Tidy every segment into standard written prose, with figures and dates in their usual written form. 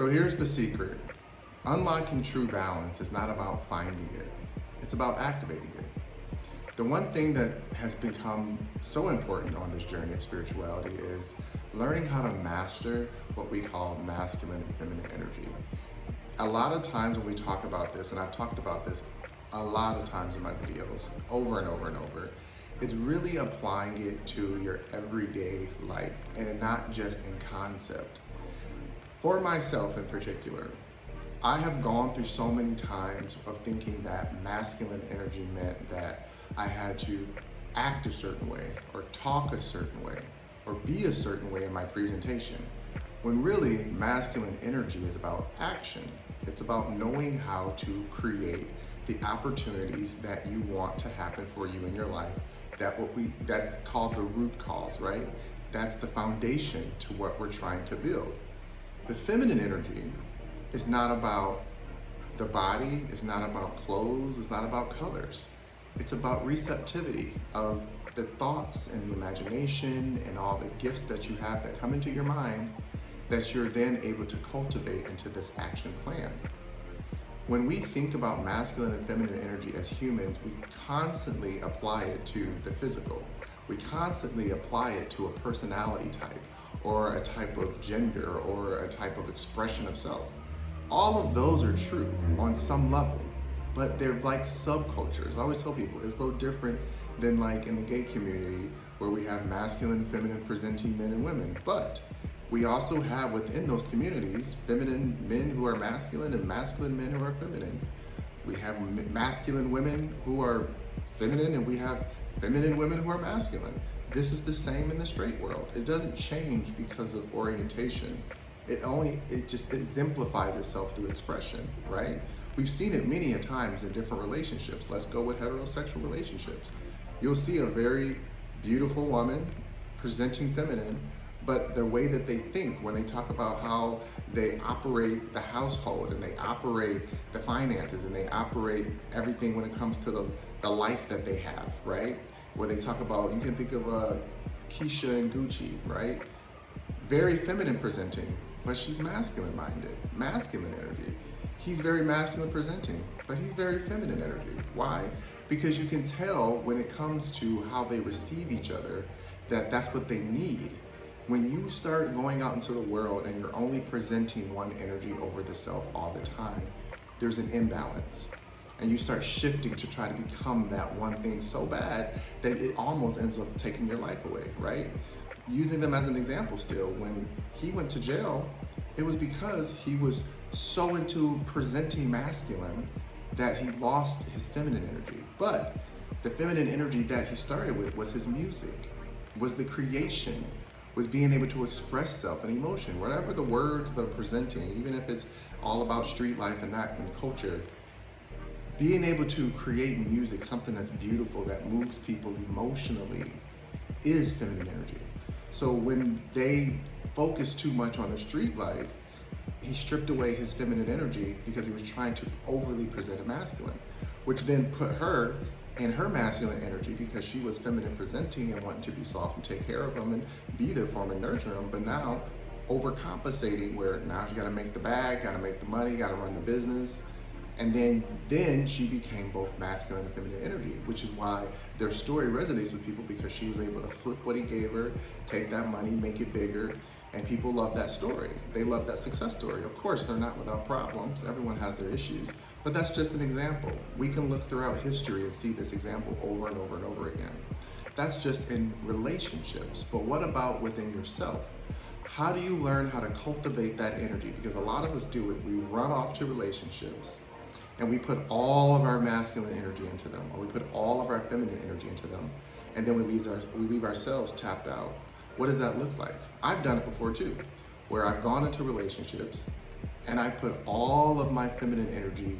here's the secret. Unlocking true balance is not about finding it. It's about activating it. The one thing that has become so important on this journey of spirituality is learning how to master what we call masculine and feminine energy. A lot of times when we talk about this, and I've talked about this a lot of times in my videos over and over and over, is really applying it to your everyday life and not just in concept. For myself in particular, I have gone through so many times of thinking that masculine energy meant that I had to act a certain way or talk a certain way or be a certain way in my presentation, when really masculine energy is about action. It's about knowing how to create the opportunities that you want to happen for you in your life. That's called the root cause, right? That's the foundation to what we're trying to build. The feminine energy is not about the body, it's not about clothes, it's not about colors. It's about receptivity of the thoughts and the imagination and all the gifts that you have that come into your mind that you're then able to cultivate into this action plan. When we think about masculine and feminine energy as humans, we constantly apply it to the physical. We constantly apply it to a personality type or a type of gender or a type of expression of self. All of those are true on some level, but they're like subcultures. I always tell people it's no different than like in the gay community where we have masculine and feminine presenting men and women, but we also have within those communities feminine men who are masculine and masculine men who are feminine. We have masculine women who are feminine and we have feminine women who are masculine. This is the same in the straight world. It doesn't change because of orientation. It just exemplifies itself through expression, right? We've seen it many a times in different relationships. Let's go with heterosexual relationships. You'll see a very beautiful woman presenting feminine, but the way that they think when they talk about how they operate the household and they operate the finances and they operate everything when it comes to the life that they have, right? Where they talk about, you can think of Keisha and Gucci, right? Very feminine presenting, but she's masculine minded, masculine energy. He's very masculine presenting, but he's very feminine energy. Why? Because you can tell when it comes to how they receive each other that that's what they need. When you start going out into the world and you're only presenting one energy over the self all the time, there's an imbalance. And you start shifting to try to become that one thing so bad that it almost ends up taking your life away, right? Using them as an example still, when he went to jail, it was because he was so into presenting masculine that he lost his feminine energy. But the feminine energy that he started with was his music, was the creation, was being able to express self and emotion, whatever the words they're presenting, even if it's all about street life and that and culture, being able to create music, something that's beautiful, that moves people emotionally, is feminine energy. So when they focus too much on the street life, he stripped away his feminine energy because he was trying to overly present a masculine, which then put her in her masculine energy because she was feminine presenting and wanting to be soft and take care of him and be there for him and nurture him, but now overcompensating where now she gotta make the bag, gotta make the money, gotta run the business. And then she became both masculine and feminine energy, which is why their story resonates with people, because she was able to flip what he gave her, take that money, make it bigger, and people love that story. They love that success story. Of course, they're not without problems. Everyone has their issues, but that's just an example. We can look throughout history and see this example over and over and over again. That's just in relationships, but what about within yourself? How do you learn how to cultivate that energy? Because a lot of us do it. We run off to relationships, and we put all of our masculine energy into them, or we put all of our feminine energy into them, and then we leave ourselves tapped out. What does that look like? I've done it before too, where I've gone into relationships and I put all of my feminine energy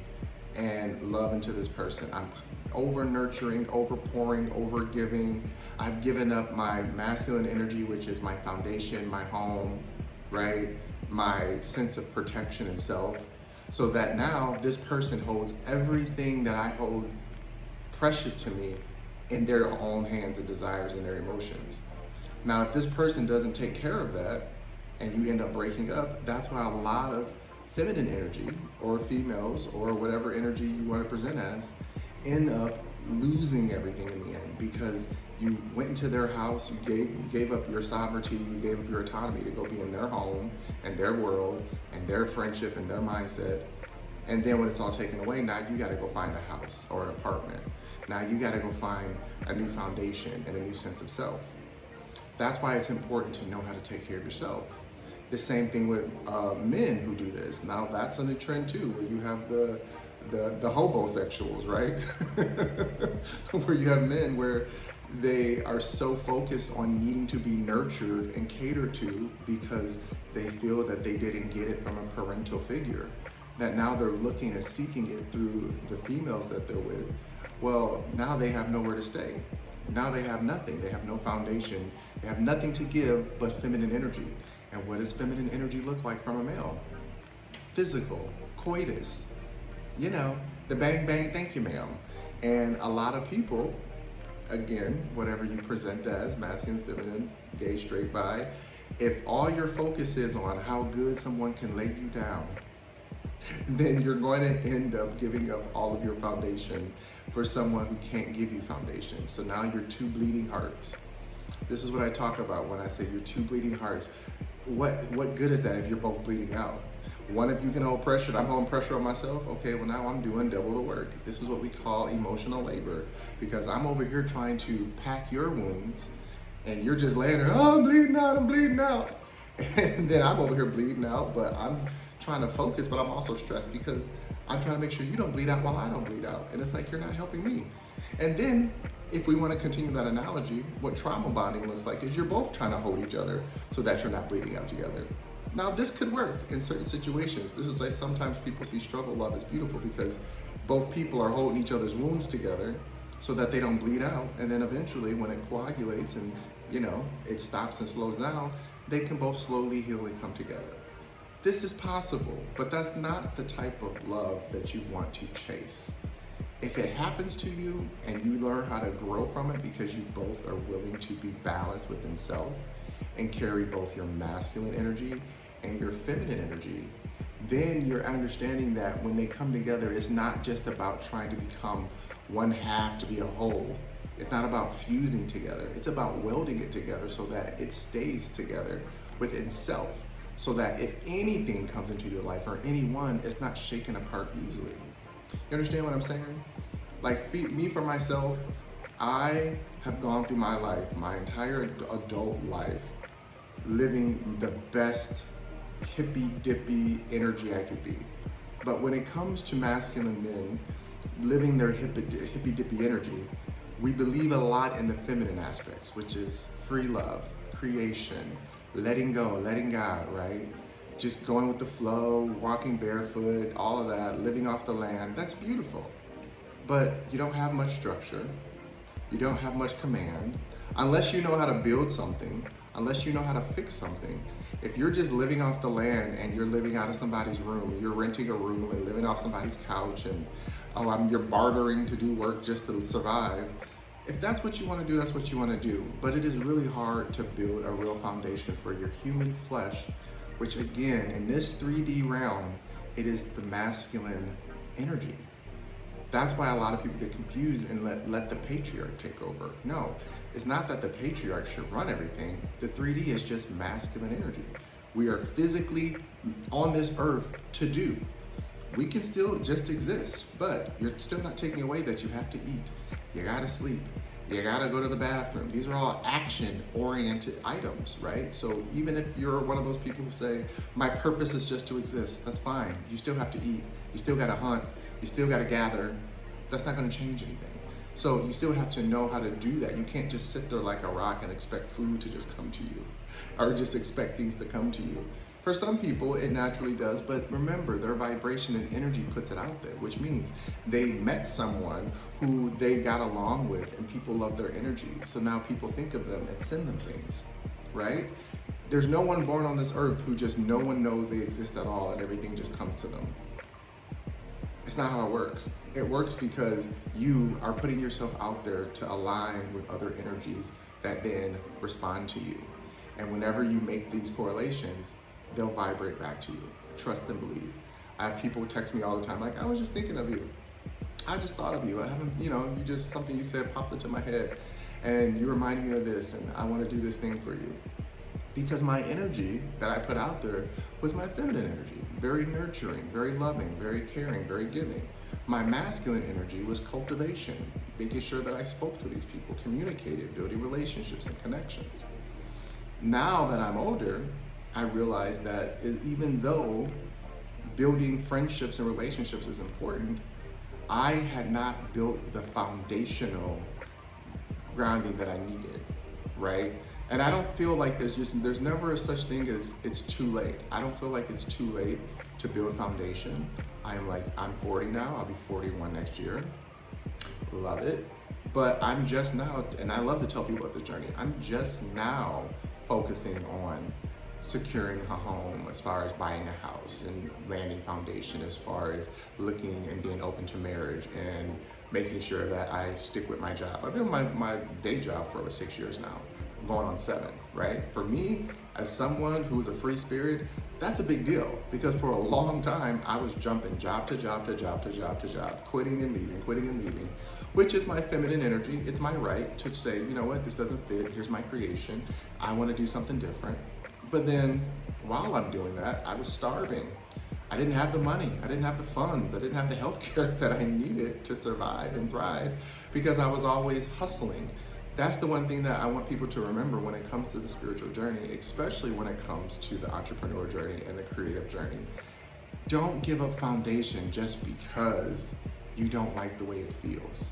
and love into this person. I'm over nurturing, over pouring, over giving. I've given up my masculine energy, which is my foundation, my home, right? My sense of protection and self. So that now this person holds everything that I hold precious to me in their own hands and desires and their emotions. Now, if this person doesn't take care of that and you end up breaking up, that's why a lot of feminine energy, or females, or whatever energy you want to present as, end up losing everything in the end because you went into their house, you gave up your sovereignty, you gave up your autonomy to go be in their home and their world and their friendship and their mindset. And then when it's all taken away, now you got to go find a house or an apartment. Now you got to go find a new foundation and a new sense of self. That's why it's important to know how to take care of yourself. The same thing with men who do this. Now that's a new trend too, where you have the hobosexuals, right? Where you have men where they are so focused on needing to be nurtured and catered to because they feel that they didn't get it from a parental figure, that now they're looking and seeking it through the females that they're with. Well, now they have nowhere to stay. Now they have nothing. They have no foundation. They have nothing to give but feminine energy. And what does feminine energy look like from a male? Physical, coitus, you know, the bang bang, thank you ma'am. And a lot of people, again, whatever you present as, masculine, feminine, gay, straight, bi, if all your focus is on how good someone can lay you down, then you're going to end up giving up all of your foundation for someone who can't give you foundation. So now you're two bleeding hearts. This is what I talk about when I say you're two bleeding hearts. What good is that if you're both bleeding out? One of you can hold pressure, I'm holding pressure on myself. Okay, well now I'm doing double the work. This is what we call emotional labor, because I'm over here trying to pack your wounds and you're just laying there, oh, I'm bleeding out, I'm bleeding out. And then I'm over here bleeding out, but I'm trying to focus, but I'm also stressed because I'm trying to make sure you don't bleed out while I don't bleed out. And it's like, you're not helping me. And then if we want to continue that analogy, what trauma bonding looks like is you're both trying to hold each other so that you're not bleeding out together. Now this could work in certain situations. This is like sometimes people see struggle love as beautiful because both people are holding each other's wounds together so that they don't bleed out. And then eventually when it coagulates and, you know, it stops and slows down, they can both slowly heal and come together. This is possible, but that's not the type of love that you want to chase. If it happens to you and you learn how to grow from it because you both are willing to be balanced within self and carry both your masculine energy and your feminine energy, then you're understanding that when they come together, it's not just about trying to become one half to be a whole. It's not about fusing together. It's about welding it together so that it stays together within self, so that if anything comes into your life or anyone, it's not shaken apart easily. You understand what I'm saying? Like me for myself, I have gone through my life, my entire adult life, living the best hippy dippy energy I could be. But when it comes to masculine men living their hippy dippy energy, we believe a lot in the feminine aspects, which is free love, creation, letting go, letting God, right? Just going with the flow, walking barefoot, all of that, living off the land. That's beautiful. But you don't have much structure. You don't have much command. Unless you know how to build something, unless you know how to fix something. If you're just living off the land and you're living out of somebody's room, you're renting a room and living off somebody's couch and you're bartering to do work just to survive. If that's what you want to do, that's what you want to do. But it is really hard to build a real foundation for your human flesh, which again, in this 3D realm, it is the masculine energy. That's why a lot of people get confused and let the patriarch take over. No, it's not that the patriarch should run everything. The 3D is just masculine energy. We are physically on this earth to do. We can still just exist, but you're still not taking away that you have to eat. You gotta sleep. You gotta go to the bathroom. These are all action-oriented items, right? So even if you're one of those people who say, my purpose is just to exist, that's fine. You still have to eat. You still gotta hunt. You still gotta gather. That's not gonna change anything. So you still have to know how to do that. You can't just sit there like a rock and expect food to just come to you, or just expect things to come to you. For some people, it naturally does, but remember, their vibration and energy puts it out there, which means they met someone who they got along with and people love their energy. So now people think of them and send them things, right? There's no one born on this earth who just no one knows they exist at all and everything just comes to them. It's not how it works. It works because you are putting yourself out there to align with other energies that then respond to you. And whenever you make these correlations, they'll vibrate back to you. Trust and believe. I have people text me all the time, like, I was just thinking of you. I just thought of you. I haven't, you just, something you said popped into my head and you reminded me of this and I want to do this thing for you. Because my energy that I put out there was my feminine energy, very nurturing, very loving, very caring, very giving. My masculine energy was cultivation, making sure that I spoke to these people, communicated, building relationships and connections. Now that I'm older, I realize that even though building friendships and relationships is important, I had not built the foundational grounding that I needed, right? And I don't feel like there's never such thing as it's too late. I don't feel like it's too late to build foundation. I'm 40 now, I'll be 41 next year. Love it. But I'm just now, and I love to tell people about the journey, I'm just now focusing on securing a home, as far as buying a house and landing foundation, as far as looking and being open to marriage and making sure that I stick with my job. I've been in my day job for over 6 years now, going on 7, right? For me, as someone who's a free spirit, that's a big deal, because for a long time, I was jumping job to job to job to job to job, quitting and leaving, which is my feminine energy. It's my right to say, you know what, this doesn't fit, here's my creation, I wanna do something different. But then, while I'm doing that, I was starving. I didn't have the money, I didn't have the funds, I didn't have the healthcare that I needed to survive and thrive, because I was always hustling. That's the one thing that I want people to remember when it comes to the spiritual journey, especially when it comes to the entrepreneur journey and the creative journey. Don't give up foundation just because you don't like the way it feels.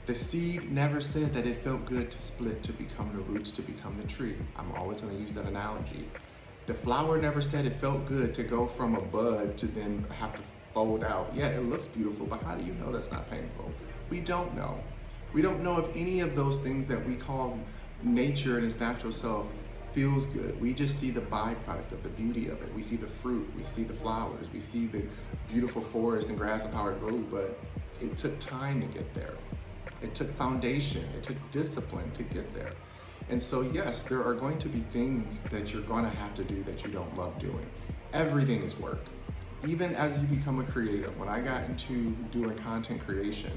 The seed never said that it felt good to split to become the roots, to become the tree. I'm always going to use that analogy. The flower never said it felt good to go from a bud to then have to fold out. Yeah, it looks beautiful, but how do you know that's not painful? We don't know. We don't know if any of those things that we call nature and its natural self feels good. We just see the byproduct of the beauty of it. We see the fruit, we see the flowers, we see the beautiful forest and grass and how it grew, but it took time to get there. It took foundation, it took discipline to get there. And so yes, there are going to be things that you're going to have to do that you don't love doing. Everything is work. Even as you become a creative, when I got into doing content creation,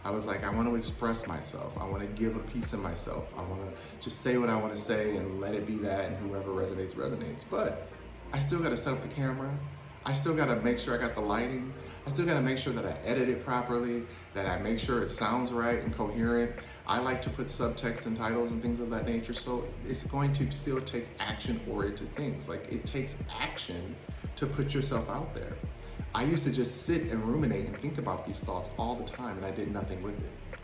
I was like, I want to express myself. I want to give a piece of myself. I want to just say what I want to say and let it be that, and whoever resonates, resonates. But I still got to set up the camera. I still got to make sure I got the lighting. I still got to make sure that I edit it properly, that I make sure it sounds right and coherent. I like to put subtext and titles and things of that nature. So it's going to still take action-oriented things. Like, it takes action to put yourself out there. I used to just sit and ruminate and think about these thoughts all the time, and I did nothing with it.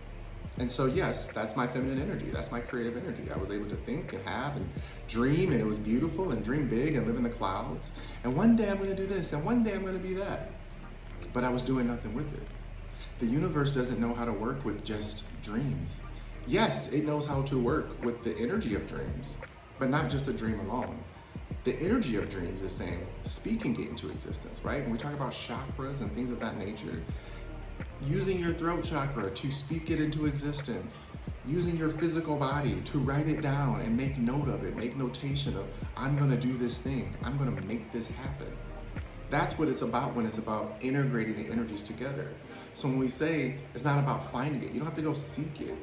And so yes, that's my feminine energy. That's my creative energy. I was able to think and have and dream, and it was beautiful, and dream big and live in the clouds. And one day I'm going to do this, and one day I'm going to be that. But I was doing nothing with it. The universe doesn't know how to work with just dreams. Yes, it knows how to work with the energy of dreams, but not just a dream alone. The energy of dreams is saying, speaking it into existence, right? When we talk about chakras and things of that nature, using your throat chakra to speak it into existence, using your physical body to write it down and make note of it, make notation of, I'm gonna do this thing, I'm gonna make this happen. That's what it's about when it's about integrating the energies together. So when we say it's not about finding it, you don't have to go seek it.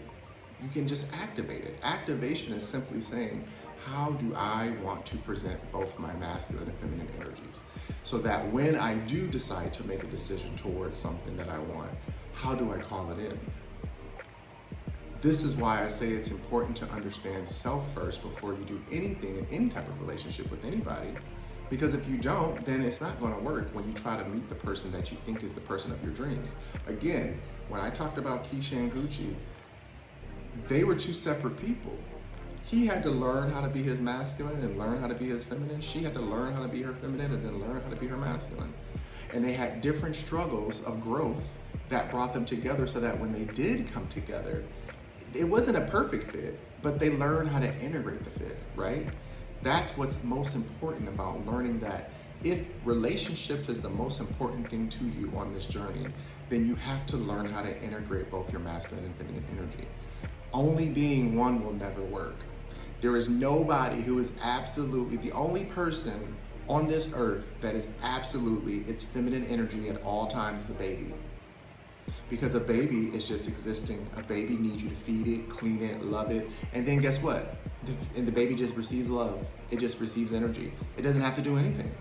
You can just activate it. Activation is simply saying, how do I want to present both my masculine and feminine energies? So that when I do decide to make a decision towards something that I want, how do I call it in? This is why I say it's important to understand self first before you do anything in any type of relationship with anybody. Because if you don't, then it's not going to work when you try to meet the person that you think is the person of your dreams. Again, when I talked about Keisha and Gucci, they were two separate people. He had to learn how to be his masculine and learn how to be his feminine. She had to learn how to be her feminine and then learn how to be her masculine. And they had different struggles of growth that brought them together, so that when they did come together, it wasn't a perfect fit, but they learned how to integrate the fit, right? That's what's most important about learning that if relationships is the most important thing to you on this journey, then you have to learn how to integrate both your masculine and feminine energy. Only being one will never work. There is nobody who is absolutely, the only person on this earth that is absolutely its feminine energy at all times is a baby. Because a baby is just existing. A baby needs you to feed it, clean it, love it, and then guess what? And the baby just receives love. It just receives energy. It doesn't have to do anything.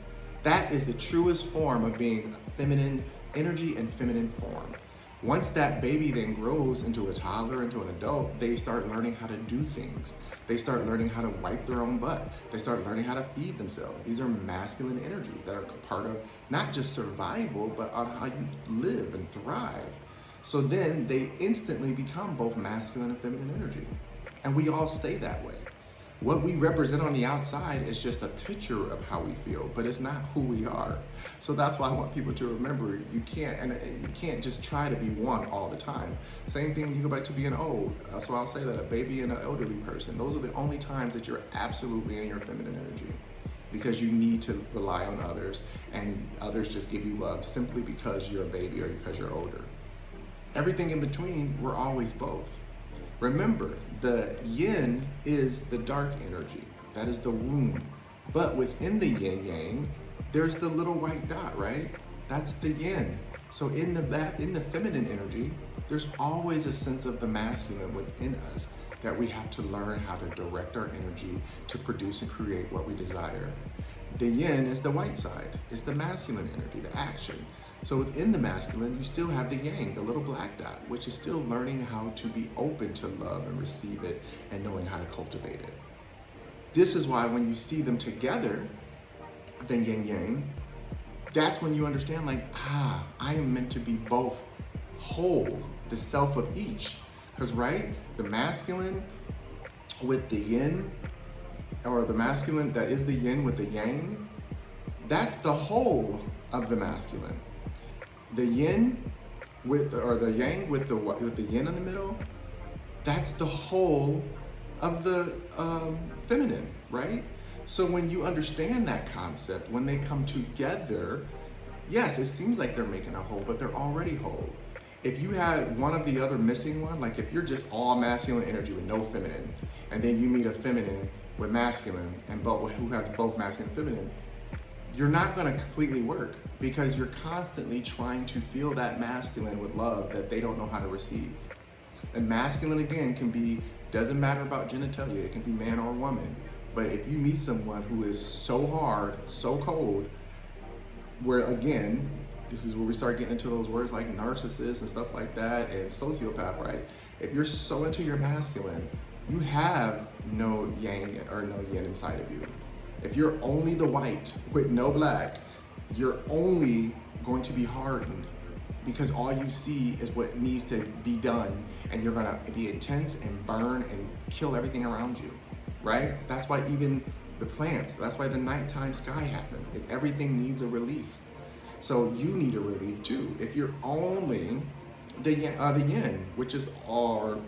That is the truest form of being feminine energy and feminine form. Once that baby then grows into a toddler, into an adult, they start learning how to do things. They start learning how to wipe their own butt. They start learning how to feed themselves. These are masculine energies that are part of not just survival, but on how you live and thrive. So then they instantly become both masculine and feminine energy. And we all stay that way. What we represent on the outside is just a picture of how we feel, but it's not who we are. So that's why I want people to remember you can't just try to be one all the time. Same thing when you go back to being old. So I'll say that a baby and an elderly person, those are the only times that you're absolutely in your feminine energy, because you need to rely on others, and others just give you love simply because you're a baby or because you're older. Everything in between, we're always both. Remember, the yin is the dark energy. That is the womb. But within the yin yang, there's the little white dot, right? That's the yin. So in the feminine energy, there's always a sense of the masculine within us that we have to learn how to direct our energy to produce and create what we desire. The yin is the white side. It's the masculine energy, the action. So within the masculine, you still have the yang, the little black dot, which is still learning how to be open to love and receive it and knowing how to cultivate it. This is why when you see them together, the yin yang, that's when you understand, like, I am meant to be both whole, the self of each. Because, right, the masculine with the yin, or the masculine that is the yin with the yang, that's the whole of the masculine. The yin or the yang with the yin in the middle, that's the whole of the feminine, right? So when you understand that concept, when they come together, yes, it seems like they're making a whole, but they're already whole. If you had one of the other missing one, like if you're just all masculine energy with no feminine, and then you meet a feminine with masculine and who has both masculine and feminine, you're not going to completely work, because you're constantly trying to feel that masculine with love that they don't know how to receive. And masculine, again, doesn't matter about genitalia. It can be man or woman. But if you meet someone who is so hard, so cold, where, again, this is where we start getting into those words like narcissist and stuff like that, and sociopath, right? If you're so into your masculine, you have no yang or no yin inside of you. If you're only the white with no black, you're only going to be hardened, because all you see is what needs to be done, and you're gonna be intense and burn and kill everything around you, right? That's why even the plants, that's why the nighttime sky happens. Everything needs a relief. So you need a relief too. If you're only the yin, which is all,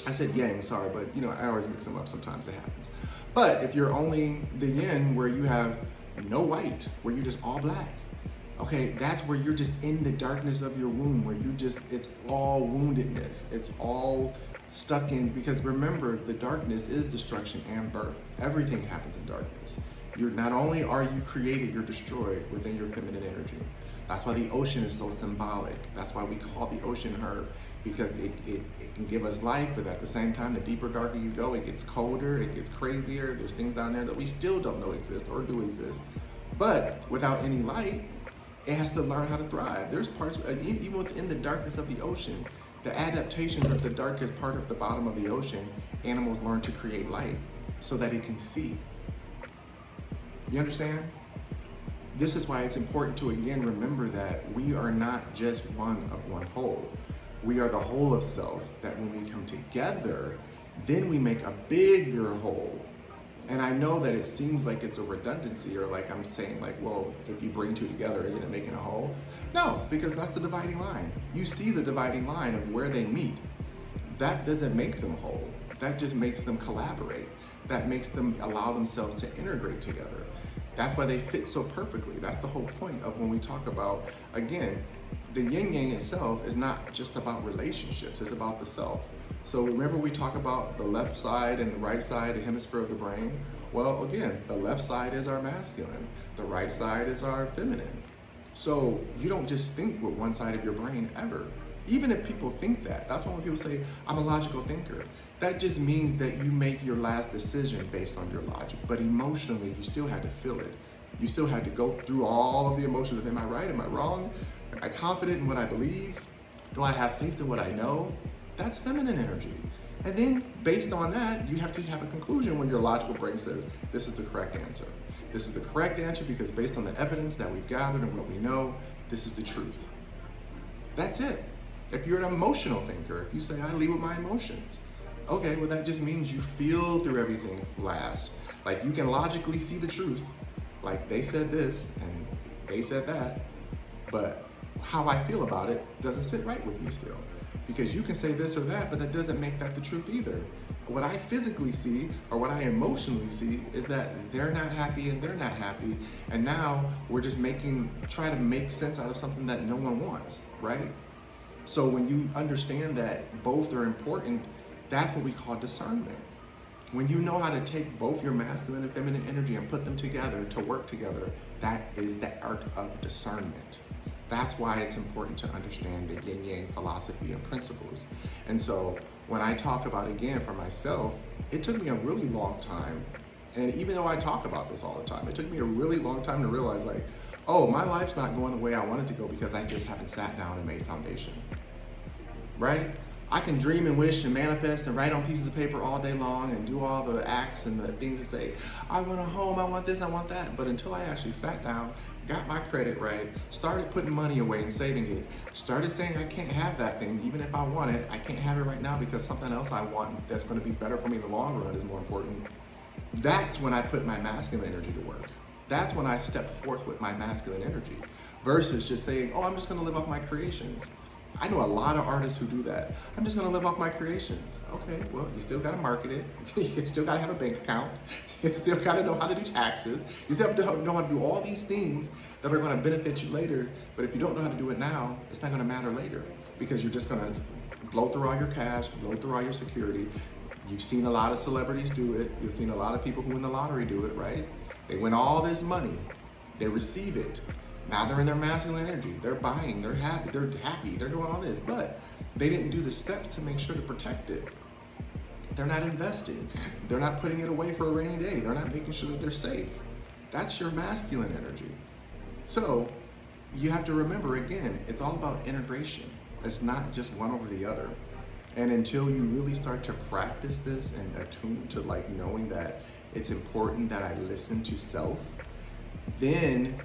I said yang, sorry, but I always mix them up, sometimes it happens. But if you're only the yin where you have no white, where you're just all black, okay, that's where you're just in the darkness of your womb, where it's all woundedness. It's all stuck in, because remember, the darkness is destruction and birth. Everything happens in darkness. Not only are you created, you're destroyed within your feminine energy. That's why the ocean is so symbolic. That's why we call the ocean her, because it can give us life, but at the same time, the deeper, darker you go, it gets colder, it gets crazier. There's things down there that we still don't know exist or do exist. But without any light, it has to learn how to thrive. There's parts, even within the darkness of the ocean, the adaptations of the darkest part of the bottom of the ocean, animals learn to create light so that it can see. You understand? This is why it's important to, again, remember that we are not just one of one whole. We are the whole of self, that when we come together, then we make a bigger whole. And I know that it seems like it's a redundancy, or like I'm saying, like, well, if you bring two together, isn't it making a whole? No, because that's the dividing line. You see the dividing line of where they meet. That doesn't make them whole. That just makes them collaborate. That makes them allow themselves to integrate together. That's why they fit so perfectly. That's the whole point of when we talk about, again, the yin yang itself is not just about relationships, it's about the self. So remember, we talk about the left side and the right side, the hemisphere of the brain. Well, again, the left side is our masculine, the right side is our feminine. So you don't just think with one side of your brain ever. Even if people think that, that's why when people say, I'm a logical thinker, that just means that you make your last decision based on your logic. But emotionally, you still had to feel it. You still had to go through all of the emotions of, am I right, am I wrong? Am I confident in what I believe? Do I have faith in what I know? That's feminine energy. And then based on that, you have to have a conclusion when your logical brain says, this is the correct answer. This is the correct answer because based on the evidence that we've gathered and what we know, this is the truth. That's it. If you're an emotional thinker, if you say, I lead with my emotions, okay, well that just means you feel through everything last. Like you can logically see the truth. Like they said this and they said that, but how I feel about it doesn't sit right with me still. Because you can say this or that, but that doesn't make that the truth either. What I physically see or what I emotionally see is that they're not happy and they're not happy. And now we're just trying to make sense out of something that no one wants, right? So when you understand that both are important, that's what we call discernment. When you know how to take both your masculine and feminine energy and put them together to work together, that is the art of discernment. That's why it's important to understand the Yin Yang philosophy and principles. And so when I talk about, again, for myself, it took me a really long time. And even though I talk about this all the time, it took me a really long time to realize like, oh, my life's not going the way I want it to go because I just haven't sat down and made foundation, right? I can dream and wish and manifest and write on pieces of paper all day long and do all the acts and the things that say, I want a home, I want this, I want that. But until I actually sat down, got my credit right, started putting money away and saving it, started saying I can't have that thing, even if I want it, I can't have it right now because something else I want that's gonna be better for me in the long run is more important. That's when I put my masculine energy to work. That's when I step forth with my masculine energy versus just saying, oh, I'm just gonna live off my creations. I know a lot of artists who do that. I'm just gonna live off my creations. Okay, well, you still gotta market it. You still gotta have a bank account. You still gotta know how to do taxes. You still have to know how to do all these things that are gonna benefit you later. But if you don't know how to do it now, it's not gonna matter later because you're just gonna blow through all your cash, blow through all your security. You've seen a lot of celebrities do it. You've seen a lot of people who win the lottery do it, right? They win all this money. They receive it. Now they're in their masculine energy. They're buying, they're happy, they're doing all this, but they didn't do the steps to make sure to protect it. They're not investing. They're not putting it away for a rainy day. They're not making sure that they're safe. That's your masculine energy. So you have to remember, again, it's all about integration. It's not just one over the other. And until you really start to practice this and attune to like knowing that it's important that I listen to self, then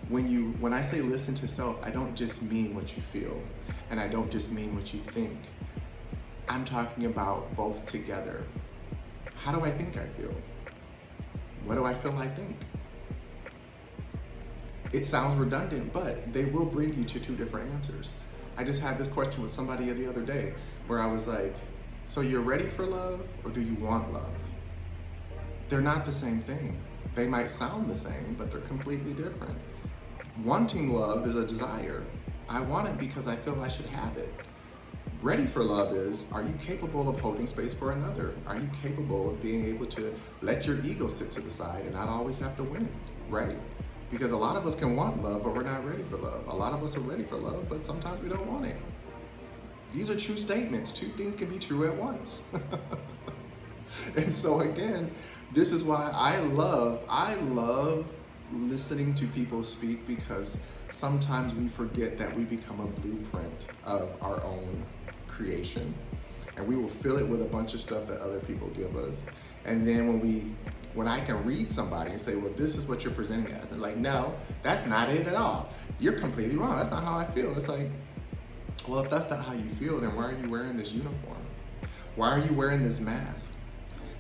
when I say listen to self, I don't just mean what you feel, and I don't just mean what you think. I'm talking about both together. How do I think I feel? What do I feel I think? It sounds redundant, but they will bring you to two different answers. I just had this question with somebody the other day where I was like, so you're ready for love or do you want love? They're not the same thing. They might sound the same, but they're completely different. Wanting love is a desire. I want it because I feel I should have it. Ready for love is, are you capable of holding space for another? Are you capable of being able to let your ego sit to the side and not always have to win, right? Because a lot of us can want love, but we're not ready for love. A lot of us are ready for love, but sometimes we don't want it. These are true statements. Two things can be true at once. And so again, this is why I love listening to people speak, because sometimes we forget that we become a blueprint of our own creation, and we will fill it with a bunch of stuff that other people give us. And then when I can read somebody and say, well, this is what you're presenting as, they're like, no, that's not it at all. You're completely wrong. That's not how I feel. It's like, well, if that's not how you feel, then why are you wearing this uniform? Why are you wearing this mask?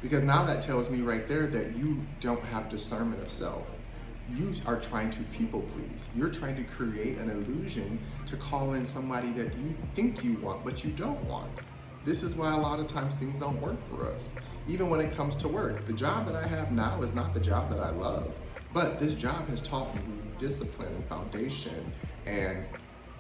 Because now that tells me right there that you don't have discernment of self. You are trying to people please. You're trying to create an illusion to call in somebody that you think you want, but you don't want. This is why a lot of times things don't work for us. Even when it comes to work, the job that I have now is not the job that I love, but this job has taught me discipline and foundation and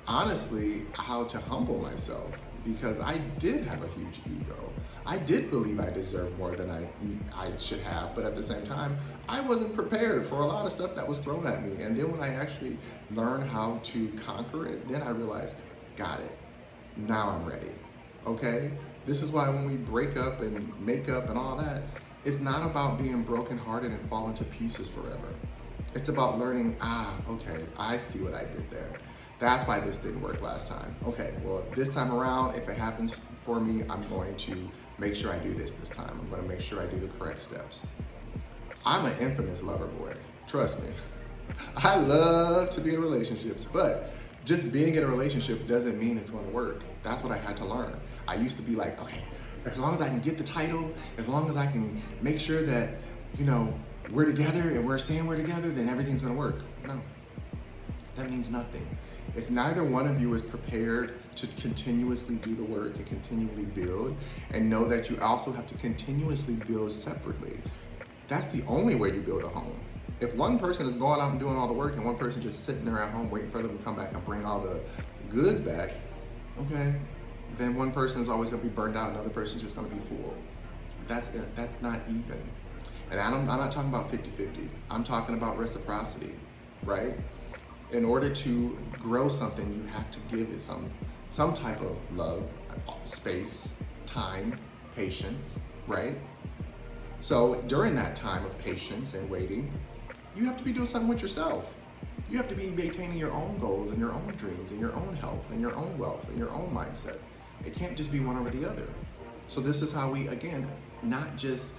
honestly how to humble myself, because I did have a huge ego. I did believe I deserved more than I should have, but at the same time, I wasn't prepared for a lot of stuff that was thrown at me. And then when I actually learned how to conquer it, then I realized, got it. Now I'm ready. Okay? This is why when we break up and make up and all that, it's not about being brokenhearted and falling to pieces forever. It's about learning, okay, I see what I did there. That's why this didn't work last time. Okay, well, this time around, if it happens for me, I'm going to make sure I do this time. I'm going to make sure I do the correct steps. I'm an infamous lover boy. Trust me. I love to be in relationships, but just being in a relationship doesn't mean it's going to work. That's what I had to learn. I used to be like, okay, as long as I can get the title, as long as I can make sure that, we're together and we're saying we're together, then everything's going to work. No, that means nothing. If neither one of you is prepared to continuously do the work and continually build, and know that you also have to continuously build separately, that's the only way you build a home. If one person is going out and doing all the work and one person just sitting there at home waiting for them to come back and bring all the goods back, okay, then one person is always going to be burned out and the other person is just going to be full. That's not even. And I'm not talking about 50-50. I'm talking about reciprocity, right? In order to grow something, you have to give it some type of love, space, time, patience, right? So during that time of patience and waiting, you have to be doing something with yourself. You have to be maintaining your own goals and your own dreams and your own health and your own wealth and your own mindset. It can't just be one over the other. So this is how we, again, not just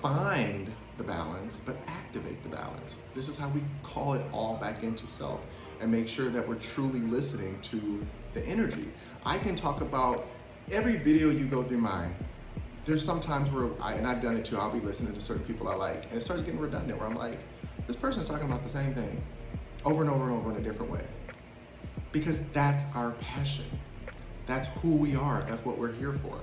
find the balance, but activate the balance. This is how we call it all back into self and make sure that we're truly listening to the energy. I can talk about every video you go through mine. There's some times where, and I've done it too, I'll be listening to certain people I like, and it starts getting redundant where I'm like, this person's talking about the same thing over and over and over in a different way. Because that's our passion. That's who we are. That's what we're here for.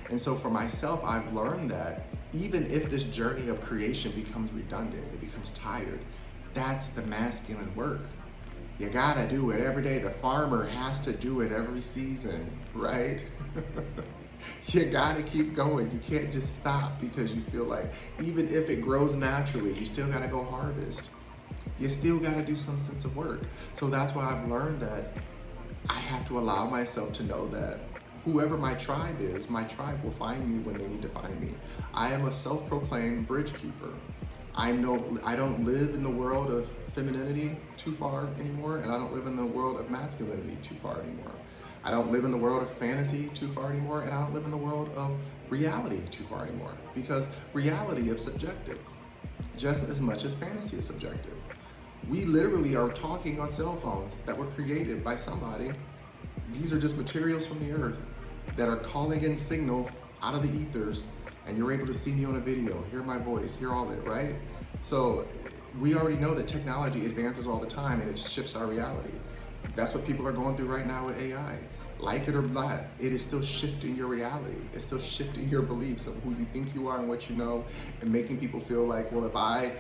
And so for myself, I've learned that even if this journey of creation becomes redundant, it becomes tired, that's the masculine work. You gotta do it every day. The farmer has to do it every season, right? You gotta keep going. You can't just stop because you feel like even if it grows naturally, you still gotta go harvest. You still gotta do some sense of work. So that's why I've learned that I have to allow myself to know that whoever my tribe is, my tribe will find me when they need to find me. I am a self-proclaimed bridge keeper. I don't live in the world of femininity too far anymore, and I don't live in the world of masculinity too far anymore. I don't live in the world of fantasy too far anymore, and I don't live in the world of reality too far anymore, because reality is subjective, just as much as fantasy is subjective. We literally are talking on cell phones that were created by somebody. These are just materials from the earth that are calling in signal out of the ethers, and you're able to see me on a video, hear my voice, hear all of it, right? So we already know that technology advances all the time and it shifts our reality. That's what people are going through right now with AI. Like it or not, it is still shifting your reality. It's still shifting your beliefs of who you think you are and what you know, and making people feel like, well, if I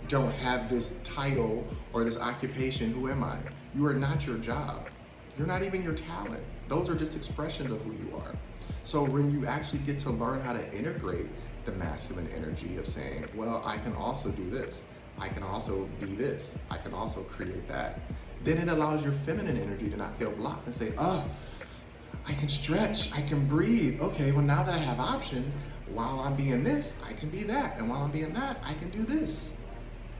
don't have this title or this occupation, who am I? You are not your job. You're not even your talent. Those are just expressions of who you are. So when you actually get to learn how to integrate the masculine energy of saying, well, I can also do this. I can also be this. I can also create that. Then it allows your feminine energy to not feel blocked and say, oh, I can stretch, I can breathe. Okay, well now that I have options, while I'm being this, I can be that. And while I'm being that, I can do this,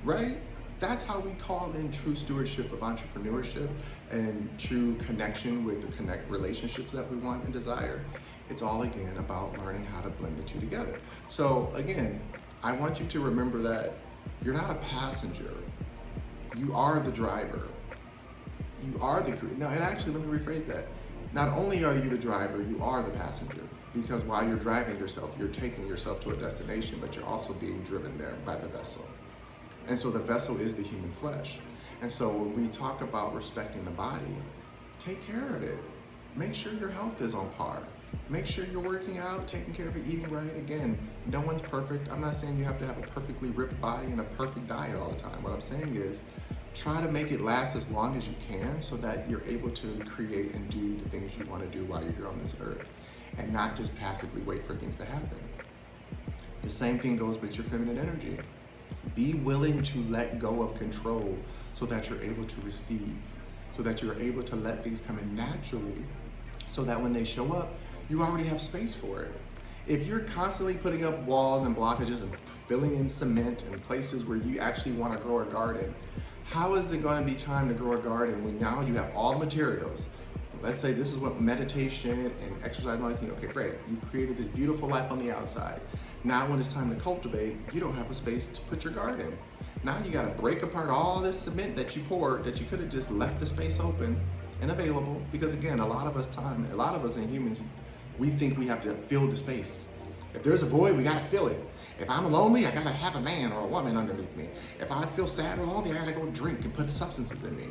right? That's how we call in true stewardship of entrepreneurship and true connection with the relationships that we want and desire. It's all, again, about learning how to blend the two together. So again, I want you to remember that you're not a passenger. You are the driver. You are the crew. No, and actually, let me rephrase that. Not only are you the driver, you are the passenger. Because while you're driving yourself, you're taking yourself to a destination, but you're also being driven there by the vessel. And so the vessel is the human flesh. And so when we talk about respecting the body, take care of it. Make sure your health is on par. Make sure you're working out, taking care of it, eating right. Again, no one's perfect. I'm not saying you have to have a perfectly ripped body and a perfect diet all the time. What I'm saying is try to make it last as long as you can so that you're able to create and do the things you want to do while you're here on this earth. and not just passively wait for things to happen. The same thing goes with your feminine energy. Be willing to let go of control so that you're able to receive, so that you're able to let things come in naturally, so that when they show up, you already have space for it. If you're constantly putting up walls and blockages and filling in cement in places where you actually want to grow a garden, how is there going to be time to grow a garden when now you have all the materials? Let's say this is what meditation and exercise and all these things. Okay, great. You've created this beautiful life on the outside. Now when it's time to cultivate, you don't have a space to put your garden. Now you got to break apart all this cement that you poured that you could have just left the space open and available. Because again, a lot of us in humans, we think we have to fill the space. If there's a void, we got to fill it. If I'm lonely, I got to have a man or a woman underneath me. If I feel sad or lonely, I got to go drink and put substances in me.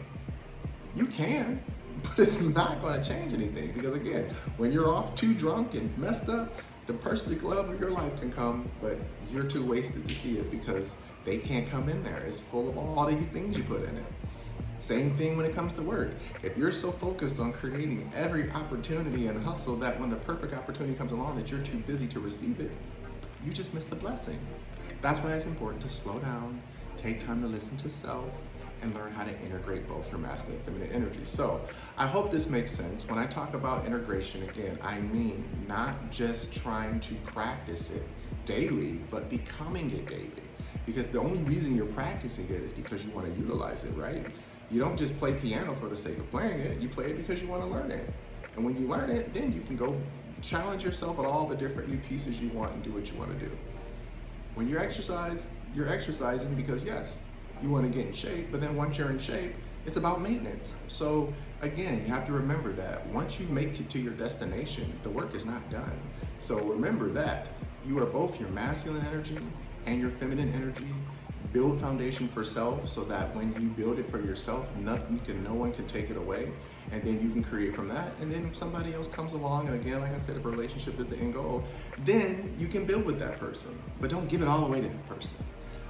You can, but it's not going to change anything. Because again, when you're off too drunk and messed up, the perfect love of your life can come, but you're too wasted to see it because they can't come in there. It's full of all these things you put in it. Same thing when it comes to work. If you're so focused on creating every opportunity and hustle that when the perfect opportunity comes along that you're too busy to receive it, you just miss the blessing. That's why it's important to slow down, take time to listen to self, and learn how to integrate both your masculine and feminine energy. So I hope this makes sense. When I talk about integration, again, I mean not just trying to practice it daily, but becoming it daily. Because the only reason you're practicing it is because you want to utilize it, right? You don't just play piano for the sake of playing it. You play it because you want to learn it. And when you learn it, then you can go challenge yourself at all the different new pieces you want and do what you want to do. When you exercise, you're exercising because yes, you want to get in shape, but then once you're in shape, it's about maintenance. So again, you have to remember that once you make it to your destination, the work is not done. So remember that you are both your masculine energy and your feminine energy. Build foundation for self so that when you build it for yourself, no one can take it away. And then you can create from that. And then if somebody else comes along, and again, like I said, if a relationship is the end goal, then you can build with that person. But don't give it all away to that person.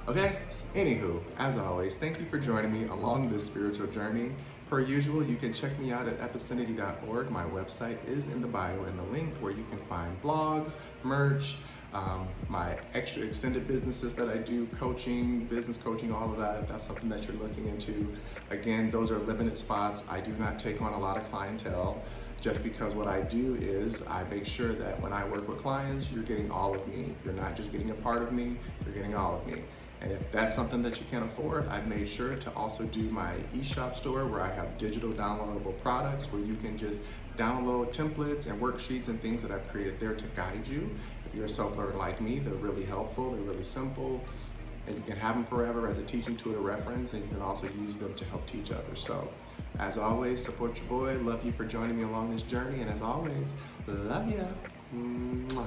Okay? Anywho, as always, thank you for joining me along this spiritual journey. Per usual, you can check me out at epicinity.org. My website is in the bio in the link where you can find blogs, merch, my extra extended businesses that I do, coaching, business coaching, all of that, if that's something that you're looking into. Again, those are limited spots. I do not take on a lot of clientele just because what I do is I make sure that when I work with clients, you're getting all of me. You're not just getting a part of me, you're getting all of me. And if that's something that you can't afford, I've made sure to also do my eShop store where I have digital downloadable products where you can just download templates and worksheets and things that I've created there to guide you. If you're a self-learner like me, they're really helpful, they're really simple, and you can have them forever as a teaching tool to reference, and you can also use them to help teach others. So, as always, support your boy, love you for joining me along this journey, and as always, love ya. Mwah.